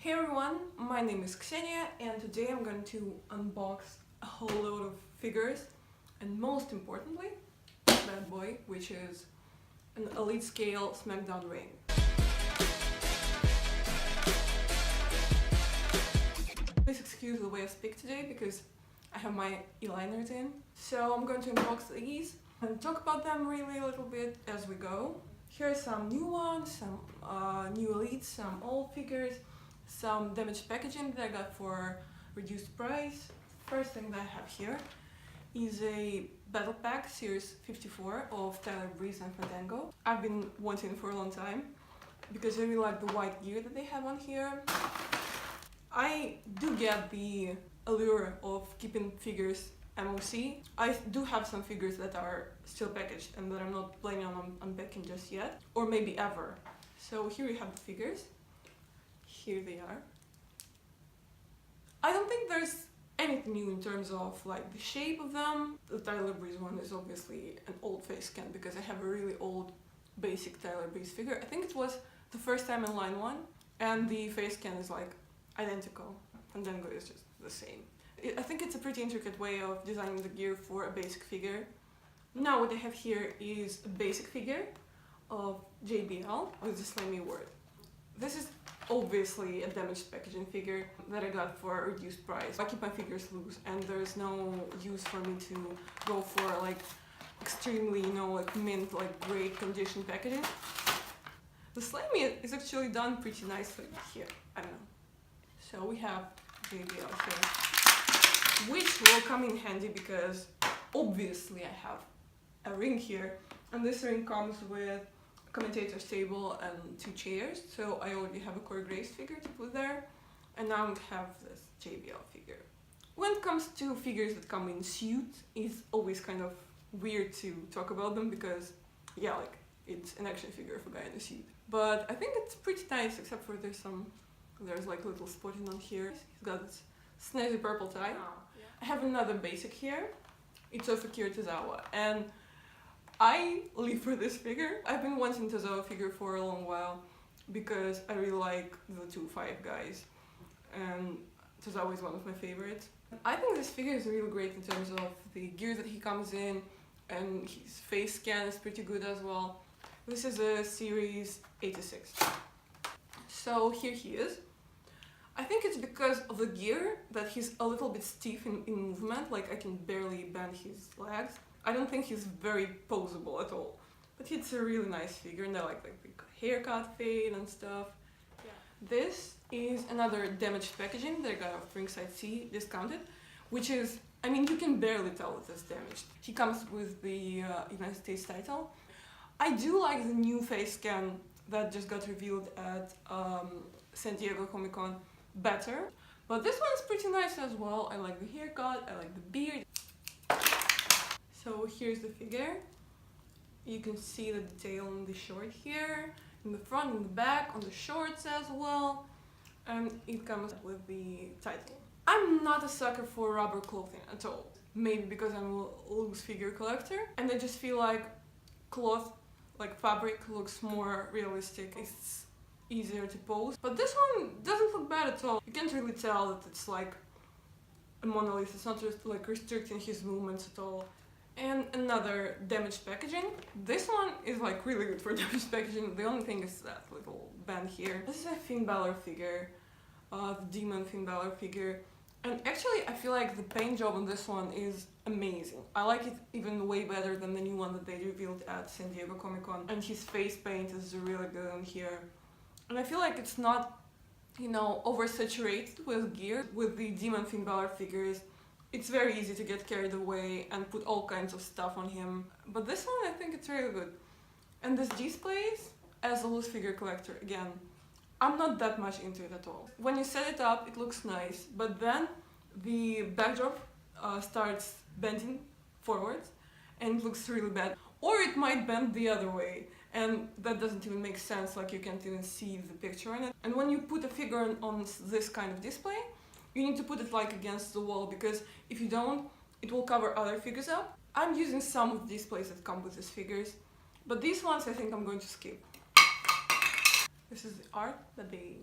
Hey everyone, my name is Xenia and today I'm going to unbox a whole load of figures and most importantly, that boy, which is an Elite Scale SmackDown ring. Please excuse the way I speak today because I have my e-liners in. So I'm going to unbox these and talk about them really a little bit as we go. Here are some new ones, some new Elites, some old figures, some damaged packaging that I got for reduced price. First thing that I have here is a Battle Pack Series 54 of Tyler Breeze and Fandango. I've been wanting for a long time because I really like the white gear that they have on here. I do get the allure of keeping figures MOC. I do have some figures that are still packaged and that I'm not planning on unpacking just yet, or maybe ever. So here we have the figures. Here they are. I don't think there's anything new in terms of like the shape of them. The Tyler Breeze one is obviously an old face scan because I have a really old basic Tyler Breeze figure. I think it was the first time in line 1 and the face scan is like identical. Fandango is just the same. I think it's a pretty intricate way of designing the gear for a basic figure. Now what I have here is a basic figure of JBL with the Slammy word. This is obviously a damaged packaging figure that I got for a reduced price. I keep my figures loose and there's no use for me to go for like extremely, like mint, like great condition packaging. The Slammy is actually done pretty nicely here. I don't know. So we have JBL here, which will come in handy because obviously I have a ring here, and this ring comes with a commentator's table and 2 chairs, so I already have a Corey Graves figure to put there, and now I have this JBL figure. When it comes to figures that come in suit, it's always kind of weird to talk about them because, yeah, like, it's an action figure of a guy in a suit. But I think it's pretty nice, except for there's like little spotting on here. He's got this snazzy purple tie. Oh, yeah. I have another basic here. It's of Akira Tozawa, and I live for this figure. I've been wanting Tozawa figure for a long while because I really like the 2-5 guys, and Tozawa is one of my favorites. I think this figure is really great in terms of the gear that he comes in, and his face scan is pretty good as well. This is a Series 86. So here he is. I think it's because of the gear that he's a little bit stiff in movement, like I can barely bend his legs. I don't think he's very poseable at all, but it's a really nice figure and I like the haircut fade and stuff. Yeah. This is another damaged packaging that I got off Ringside C discounted, which is, I mean, you can barely tell that it's damaged. He comes with the United States title. I do like the new face scan that just got revealed at San Diego Comic-Con better, but this one's pretty nice as well. I like the haircut, I like the beard. So here's the figure. You can see the detail on the short here, in the front and the back, on the shorts as well, and it comes with the title. I'm not a sucker for rubber clothing at all, maybe because I'm a loose figure collector, and I just feel like cloth, like fabric, looks more realistic. It's easier to pose, but this one doesn't look bad at all. You can't really tell that it's like a monolith. It's not just like restricting his movements at all. And another damaged packaging. This one is like really good for damaged packaging. The only thing is that little band here. This is a Finn Balor figure, the Demon Finn Balor figure. And actually I feel like the paint job on this one is amazing. I like it even way better than the new one that they revealed at San Diego Comic-Con. And his face paint is really good on here. And I feel like it's not, oversaturated with gear. With the Demon Finn Balor figures, it's very easy to get carried away and put all kinds of stuff on him. But this one, I think it's really good. And this displays, as a loose figure collector, again, I'm not that much into it at all. When you set it up, it looks nice, but then the backdrop starts bending forwards and it looks really bad. Or it might bend the other way, and that doesn't even make sense, like you can't even see the picture in it. And when you put a figure on this kind of display, you need to put it like against the wall, because if you don't, it will cover other figures up. I'm using some of the displays that come with these figures, but these ones I think I'm going to skip. This is the art that they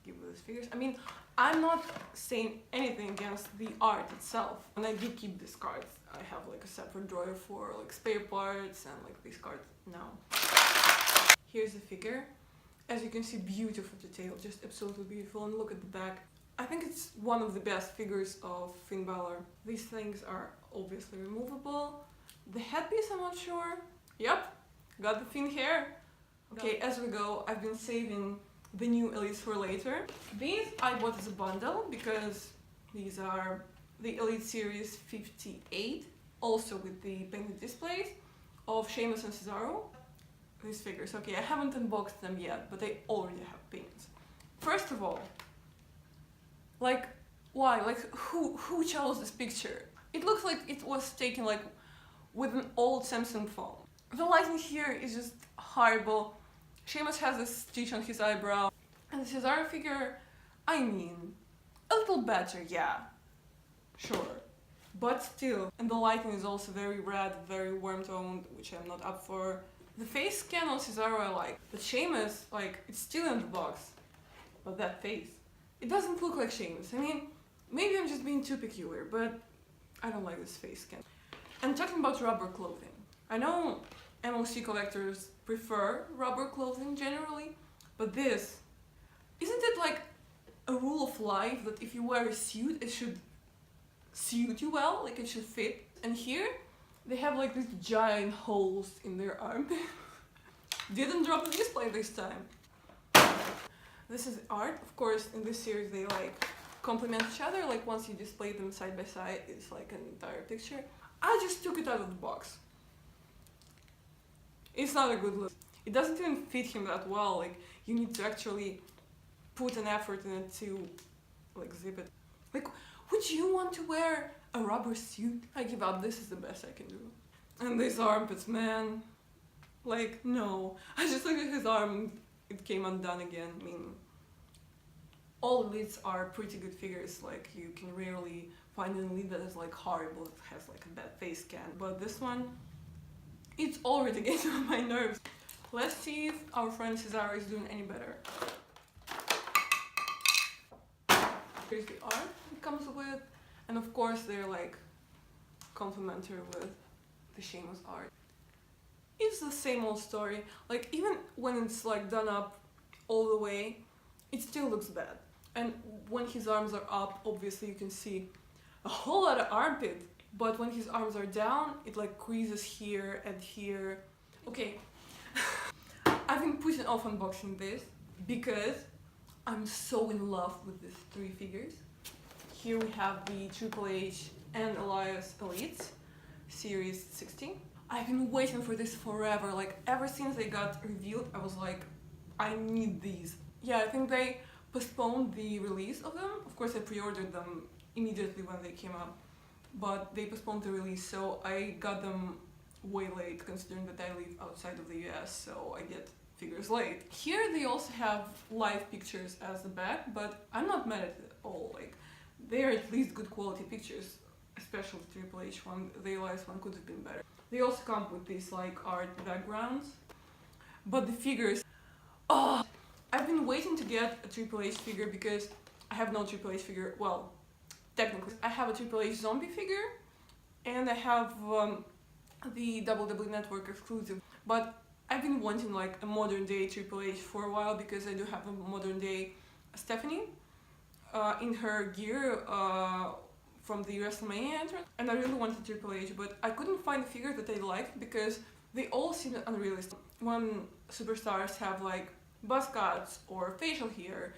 give with these figures. I mean, I'm not saying anything against the art itself, and I do keep these cards. I have like a separate drawer for like spare parts and like these cards now. Here's the figure. As you can see, beautiful detail, just absolutely beautiful. And look at the back. I think it's one of the best figures of Finn Balor. These things are obviously removable. The headpiece, I'm not sure. Yep, got the Finn hair. Okay, as we go, I've been saving the new elites for later. These I bought as a bundle because these are the Elite Series 58, also with the painted displays of Sheamus and Cesaro. These figures, okay, I haven't unboxed them yet, but they already have paintings. First of all, like, why? Like, who chose this picture? It looks like it was taken like with an old Samsung phone. The lighting here is just horrible. Sheamus has a stitch on his eyebrow. And the Cesaro figure, I mean, a little better, yeah, sure. But still, and the lighting is also very red, very warm toned, which I'm not up for. The face scan on Cesaro I like, but Sheamus, like, it's still in the box. But that face, it doesn't look like Sheamus. I mean, maybe I'm just being too peculiar, but I don't like this face scan. And talking about rubber clothing, I know MOC collectors prefer rubber clothing generally, but this, isn't it like a rule of life that if you wear a suit, it should suit you well, like it should fit? And here, they have like these giant holes in their armpit. Didn't drop the display this time. This is art, of course. In this series, they like complement each other. Like once you display them side by side, it's like an entire picture. I just took it out of the box. It's not a good look. It doesn't even fit him that well. Like you need to actually put an effort in it to like zip it. Like, would you want to wear a rubber suit? I give up. This is the best I can do. And these armpits, man. Like, no. I just looked at his arm. It came undone again. I mean, all elites are pretty good figures. Like, you can rarely find an elite that is like horrible. It has like a bad face scan. But this one, it's already getting on my nerves. Let's see if our friend Cesaro is doing any better. Here's the art it comes with. And of course they're like complementary with the Sheamus art. It's the same old story. Like even when it's like done up all the way, it still looks bad. And when his arms are up, obviously you can see a whole lot of armpit. But when his arms are down, it like creases here and here. Okay, I've been putting off unboxing this because I'm so in love with these three figures. Here we have the Triple H and Elias Elites, Series 16. I've been waiting for this forever, like ever since they got revealed, I was like, I need these. Yeah, I think they postponed the release of them. Of course I pre-ordered them immediately when they came out, but they postponed the release, so I got them way late considering that I live outside of the US, so I get figures late. Here they also have live pictures as the back, but I'm not mad at it at all. Like, they are at least good quality pictures, especially the Triple H one. The Elias one could have been better. They also come with these like art backgrounds, but the figures, oh! I've been waiting to get a Triple H figure because I have no Triple H figure. Well, technically, I have a Triple H zombie figure, and I have the WWE Network exclusive. But I've been wanting like a modern day Triple H for a while because I do have a modern day Stephanie in her gear from the WrestleMania entrance, and I really wanted Triple H, but I couldn't find a figure that I liked because they all seem unrealistic. When superstars have like buzz cuts or facial hair,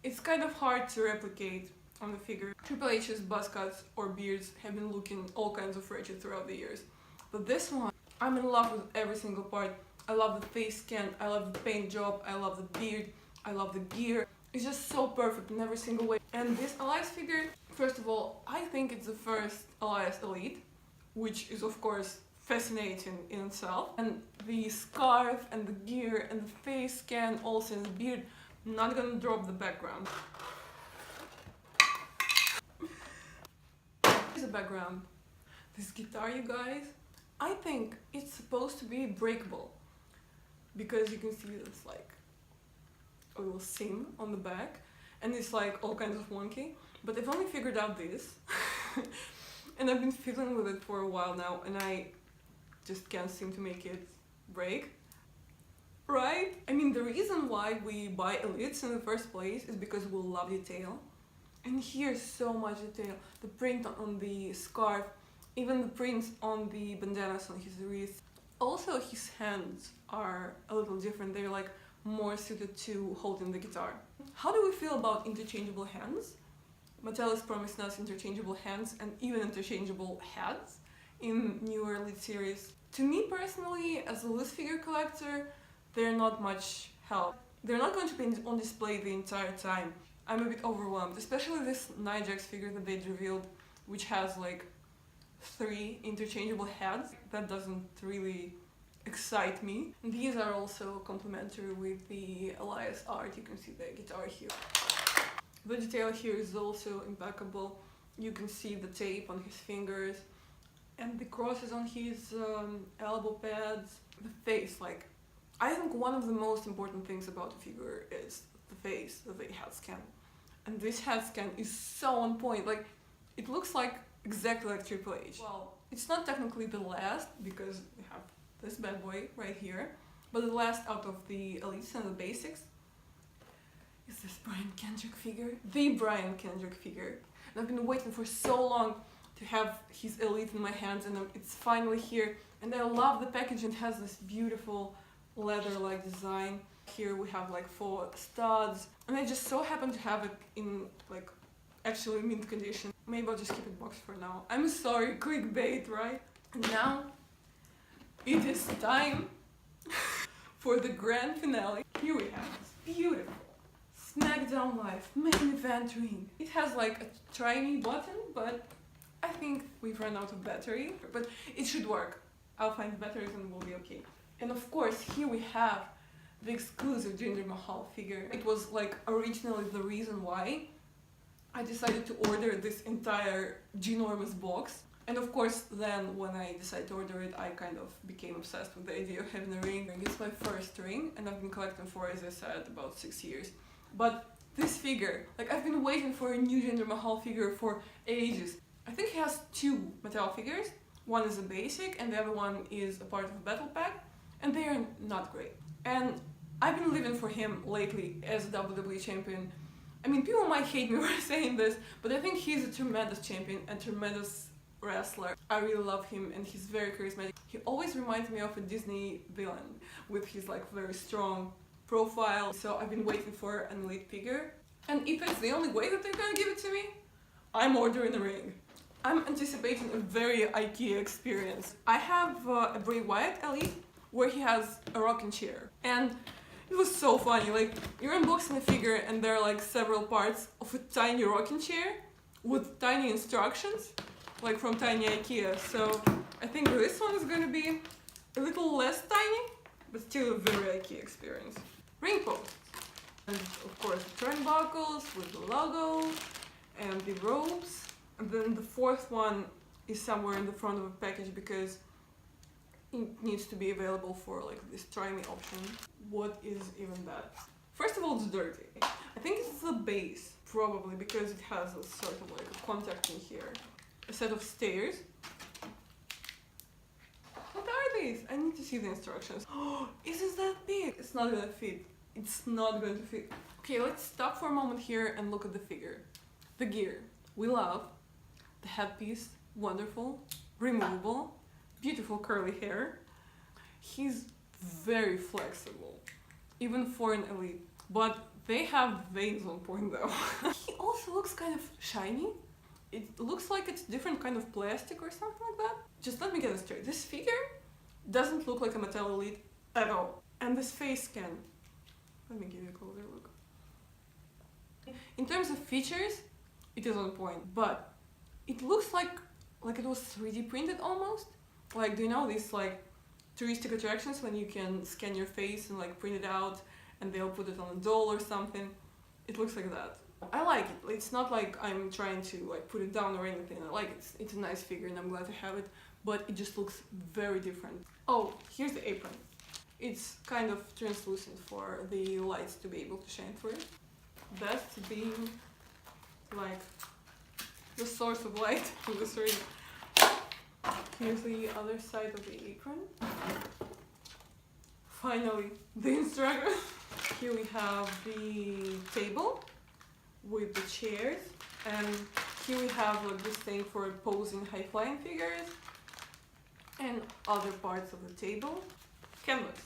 it's kind of hard to replicate on the figure. Triple H's buzz cuts or beards have been looking all kinds of wretched throughout the years, but this one, I'm in love with every single part. I love the face scan, I love the paint job, I love the beard, I love the gear. It's just so perfect in every single way. And this Elias figure, first of all, I think it's the first Elias Elite, which is of course fascinating in itself. And the scarf and the gear and the face scan, also in the beard, I'm not gonna drop the background. Here's the background. This guitar, you guys, I think it's supposed to be breakable because you can see it's like a little seam on the back, and it's like all kinds of wonky. But I've only figured out this, and I've been fiddling with it for a while now, and I just can't seem to make it break. Right? I mean, the reason why we buy elites in the first place is because we love detail. And here's so much detail. The print on the scarf, even the prints on the bandanas on his wrist. Also, his hands are a little different. They're like more suited to holding the guitar. How do we feel about interchangeable hands? Mattel is promising us interchangeable hands and even interchangeable hats in newer elite series. To me personally, as a loose figure collector, they're not much help. They're not going to be on display the entire time. I'm a bit overwhelmed, especially this Nijax figure that they revealed, which has like 3 interchangeable heads. That doesn't really excite me. These are also complementary with the Elias art. You can see the guitar here. The detail here is also impeccable. You can see the tape on his fingers and the crosses on his elbow pads. The face, like, I think one of the most important things about a figure is the face, the head scan. And this head scan is so on point. Like, it looks like exactly like Triple H. Well, it's not technically the last because we have this bad boy right here, but the last out of the elites and the basics is this Brian Kendrick figure. The Brian Kendrick figure. And I've been waiting for so long to have his elite in my hands, and it's finally here. And I love the packaging. It has this beautiful leather-like design. Here we have like 4 studs, and I just so happen to have it in like actually mint condition. Maybe I'll just keep it boxed for now. I'm sorry, clickbait, right? And now it is time for the grand finale. Here we have this beautiful SmackDown Live main event ring. It has like a try me button, but I think we've run out of battery, but it should work. I'll find the batteries and we'll be okay. And of course, here we have the exclusive Jinder Mahal figure. It was like originally the reason why I decided to order this entire ginormous box. And of course, then when I decided to order it, I kind of became obsessed with the idea of having a ring. It's my first ring, and I've been collecting for, as I said, about 6 years. But this figure, like, I've been waiting for a new Jinder Mahal figure for ages. I think he has 2 Mattel figures. One is a basic, and the other one is a part of a battle pack, and they are not great. And I've been living for him lately as a WWE champion. I mean, people might hate me for saying this, but I think he's a tremendous champion and tremendous wrestler. I really love him, and he's very charismatic. He always reminds me of a Disney villain with his like very strong profile. So I've been waiting for an elite figure, and if it's the only way that they're gonna give it to me, I'm ordering a ring. I'm anticipating a very IKEA experience. I have a Bray Wyatt elite where he has a rocking chair, and it was so funny. Like, you're unboxing a figure and there are like several parts of a tiny rocking chair with tiny instructions, like from tiny IKEA. So I think this one is gonna be a little less tiny, but still a very IKEA experience. Ring posts, and of course the turnbuckles with the logo and the ropes. And then the 4th one is somewhere in the front of a package because it needs to be available for like this try me option. What is even that? First of all, it's dirty. I think it's the base, probably, because it has a sort of like a contact in here. A set of stairs. What are these? I need to see the instructions. Oh, is this that big? It's not gonna fit. It's not going to fit. Okay, let's stop for a moment here and look at the figure. The gear, we love. The headpiece, wonderful. Removable. Beautiful curly hair. He's very flexible, even for an elite, but they have veins on point though. He also looks kind of shiny. It looks like it's different kind of plastic or something like that. Just let me get this straight. This figure doesn't look like a Mattel elite at all. And this face scan, let me give you a closer look. In terms of features, it is on point, but it looks like it was 3D printed almost. Like, do you know these like touristic attractions when you can scan your face and like print it out and they'll put it on a doll or something? It looks like that. I like it. It's not like I'm trying to like put it down or anything. I like it. It's a nice figure and I'm glad to have it, but it just looks very different. Oh, here's the apron. It's kind of translucent for the lights to be able to shine through it. best being like the source of light in this room. Here's the other side of the apron. Finally, the instructions. Here we have the table with the chairs, and here we have like this thing for posing high-flying figures and other parts of the table. Canvas.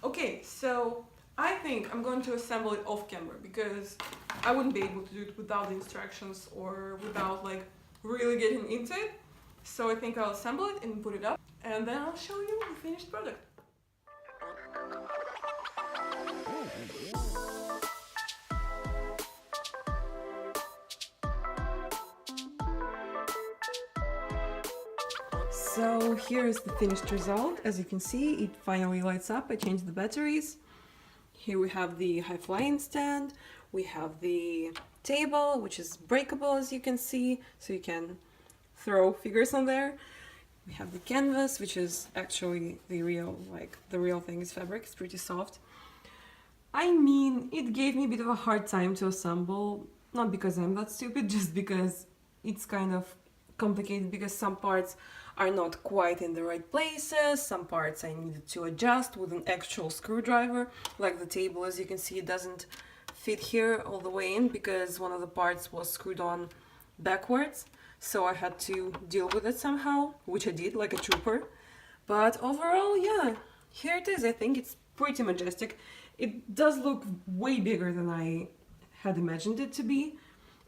Okay, so I think I'm going to assemble it off camera because I wouldn't be able to do it without the instructions or without like really getting into it. So I think I'll assemble it and put it up, and then I'll show you the finished product. So here's the finished result. As you can see, it finally lights up. I changed the batteries. Here we have the high-flying stand. We have the table, which is breakable, as you can see, so you can throw figures on there. We have the canvas, which is actually the real thing is fabric. It's pretty soft. I mean, it gave me a bit of a hard time to assemble, not because I'm that stupid, just because it's kind of complicated because some parts are not quite in the right places, some parts I needed to adjust with an actual screwdriver, like the table, as you can see, it doesn't fit here all the way in because one of the parts was screwed on backwards, so I had to deal with it somehow, which I did like a trooper. But overall, yeah, here it is. I think it's pretty majestic. It does look way bigger than I had imagined it to be,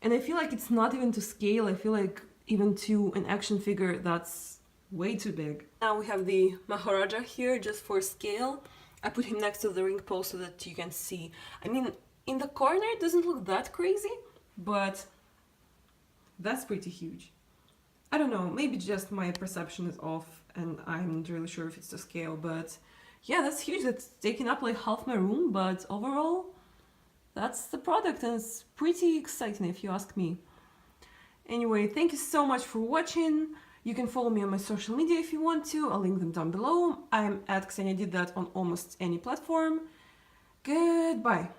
and I feel like it's not even to scale. I feel like even to an action figure, that's way too big. Now we have the Maharaja here just for scale. I put him next to the ring post so that you can see. I mean, in the corner it doesn't look that crazy, but that's pretty huge. I don't know, maybe just my perception is off and I'm not really sure if it's to scale, but yeah, that's huge. That's taking up like half my room, but overall, that's the product and it's pretty exciting if you ask me. Anyway, thank you so much for watching. You can follow me on my social media if you want to. I'll link them down below. I'm at XeniaDidThat on almost any platform. Goodbye.